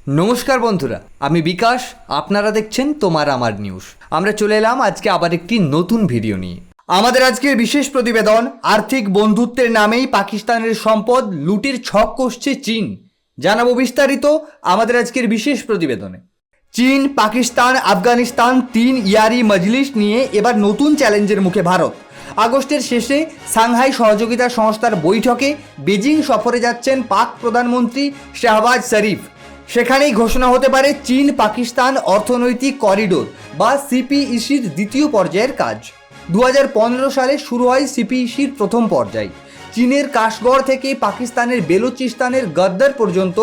নমস্কার বন্ধুরা, আমি বিকাশ। আপনারা দেখছেন তোমার আমার নিউজ। আমরা চলে এলাম আজকে আবার একটি নতুন ভিডিও নিয়ে। আমাদের আজকের বিশেষ প্রতিবেদন, আর্থিক বন্ধুত্বের নামেই পাকিস্তানের সম্পদ লুটের ছক কষছে চীন। জানাবো বিস্তারিত আমাদের আজকের বিশেষ প্রতিবেদনে। চীন, পাকিস্তান, আফগানিস্তান 3 ইয়ারি মজলিস নিয়ে এবার নতুন চ্যালেঞ্জের মুখে ভারত। আগস্টের শেষে সাংহাই সহযোগিতা সংস্থার বৈঠকে বেজিং সফরে যাচ্ছেন পাক প্রধানমন্ত্রী শাহবাজ শরীফ। সেখানেই ঘোষণা হতে পারে চীন পাকিস্তান অর্থনৈতিক করিডোর বা সিপিইসির দ্বিতীয় পর্যায়ের কাজ। 2015 সালে শুরু হয় সিপিইসির প্রথম পর্যায়। চীনের কাশগড় থেকে পাকিস্তানের বেলুচিস্তানের গদ্দার পর্যন্ত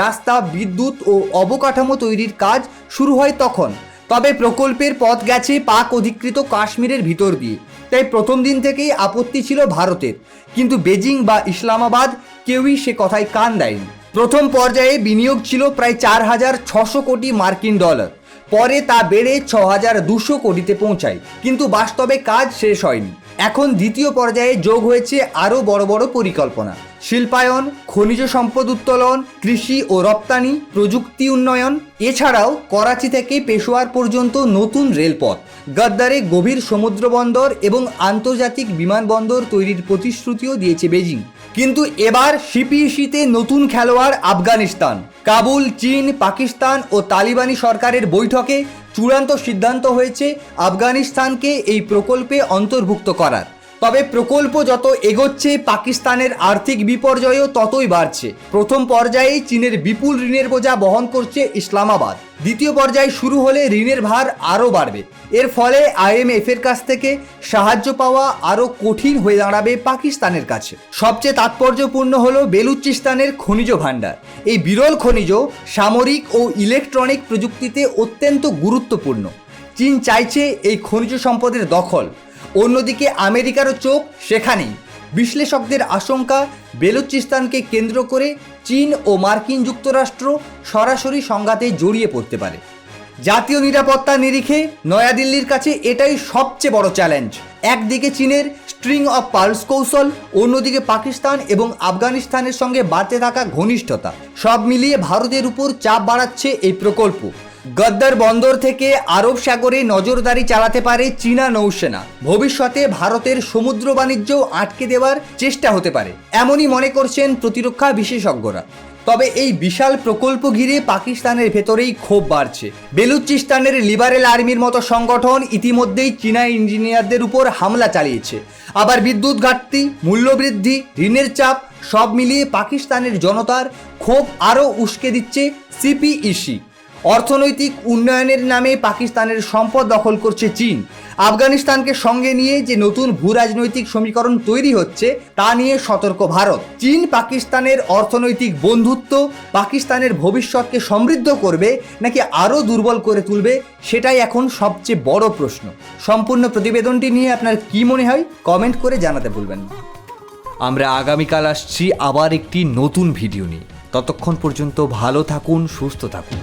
রাস্তা, বিদ্যুৎ ও অবকাঠামো তৈরির কাজ শুরু হয় তখন। তবে প্রকল্পের পথ গেছে পাক অধিকৃত কাশ্মীরের ভিতর দিয়ে, তাই প্রথম দিন থেকেই আপত্তি ছিল ভারতের। কিন্তু বেজিং বা ইসলামাবাদ কেউই সে কথায় কান দেয়নি। প্রথম পর্যায়ে বিনিয়োগ ছিল প্রায় 4,600 কোটি মার্কিন ডলার। পরে তা বেড়ে 6,200 কোটিতে পৌঁছায়, কিন্তু বাস্তবে কাজ শেষ হয়নি। এখন দ্বিতীয় পর্যায়ে যোগ হয়েছে আরও বড় বড় পরিকল্পনা: শিল্পায়ন, খনিজ সম্পদ উত্তোলন, কৃষি ও রপ্তানি, প্রযুক্তি উন্নয়ন। এছাড়াও করাচি থেকে পেশোয়ার পর্যন্ত নতুন রেলপথ, গদ্দারে গভীর সমুদ্র বন্দর এবং আন্তর্জাতিক বিমানবন্দর তৈরির প্রতিশ্রুতিও দিয়েছে বেজিং। কিন্তু এবার সিপিইসিতে নতুন খেলোয়াড় আফগানিস্তান। কাবুল, চীন, পাকিস্তান ও তালিবানি সরকারের বৈঠকে চূড়ান্ত সিদ্ধান্ত হয়েছে আফগানিস্তানকে এই প্রকল্পে অন্তর্ভুক্ত করার। তবে প্রকল্প যত এগোচ্ছে, পাকিস্তানের আর্থিক বিপর্যয়ও ততই বাড়ছে। প্রথম পর্যায়ে চীনের বিপুল ঋণের বোঝা বহন করছে ইসলামাবাদ। দ্বিতীয় পর্যায়ে শুরু হলে ঋণের ভার আরও বাড়বে। এর ফলে IMF-এর কাছ থেকে সাহায্য পাওয়া আরও কঠিন হয়ে দাঁড়াবে পাকিস্তানের কাছে। সবচেয়ে তাৎপর্যপূর্ণ হলো বেলুচিস্তানের খনিজ ভাণ্ডার। এই বিরল খনিজ সামরিক ও ইলেকট্রনিক প্রযুক্তিতে অত্যন্ত গুরুত্বপূর্ণ। চীন চাইছে এই খনিজ সম্পদের দখল। অন্যদিকে আমেরিকারও চোখ সেখানেই। বিশ্লেষকদের আশঙ্কা, বেলুচিস্তানকে কেন্দ্র করে চীন ও মার্কিন যুক্তরাষ্ট্র সরাসরি সংঘাতে জড়িয়ে পড়তে পারে। জাতীয় নিরাপত্তার নিরিখে নয়াদিল্লির কাছে এটাই সবচেয়ে বড় চ্যালেঞ্জ। একদিকে চীনের স্ট্রিং অফ পার্লস কৌশল, অন্যদিকে পাকিস্তান এবং আফগানিস্তানের সঙ্গে বাড়তে থাকা ঘনিষ্ঠতা। সব মিলিয়ে ভারতের উপর চাপ বাড়াচ্ছে এই প্রকল্প। গদ্দার বন্দর থেকে আরব সাগরে নজরদারি চালাতে পারে চীনা নৌসেনা। ভবিষ্যতে ভারতের সমুদ্র বাণিজ্য আটকে দেওয়ার চেষ্টা হতে পারে, এমনই মনে করছেন প্রতিরক্ষা বিশেষজ্ঞরা। তবে এই বিশাল প্রকল্প ঘিরে পাকিস্তানের ভেতরেই ক্ষোভ বাড়ছে। বেলুচিস্তানের লিবারেল আর্মির মতো সংগঠন ইতিমধ্যেই চীনা ইঞ্জিনিয়ারদের উপর হামলা চালিয়েছে। আবার বিদ্যুৎ ঘাটতি, মূল্যবৃদ্ধি, ঋণের চাপ সব মিলিয়ে পাকিস্তানের জনতার ক্ষোভ আরও উস্কে দিচ্ছে সিপিইসি। অর্থনৈতিক উন্নয়নের নামে পাকিস্তানের সম্পদ দখল করছে চীন। আফগানিস্তানকে সঙ্গে নিয়ে যে নতুন ভূরাজনৈতিক সমীকরণ তৈরি হচ্ছে তা নিয়ে সতর্ক ভারত। চীন পাকিস্তানের অর্থনৈতিক বন্ধুত্ব পাকিস্তানের ভবিষ্যৎকে সমৃদ্ধ করবে নাকি আরও দুর্বল করে তুলবে, সেটাই এখন সবচেয়ে বড় প্রশ্ন। সম্পূর্ণ প্রতিবেদনটি নিয়ে আপনার কি মনে হয় কমেন্ট করে জানাতে ভুলবেন না। আমরা আগামীকাল আসছি আবার একটি নতুন ভিডিও নিয়ে। ততক্ষণ পর্যন্ত ভালো থাকুন, সুস্থ থাকুন।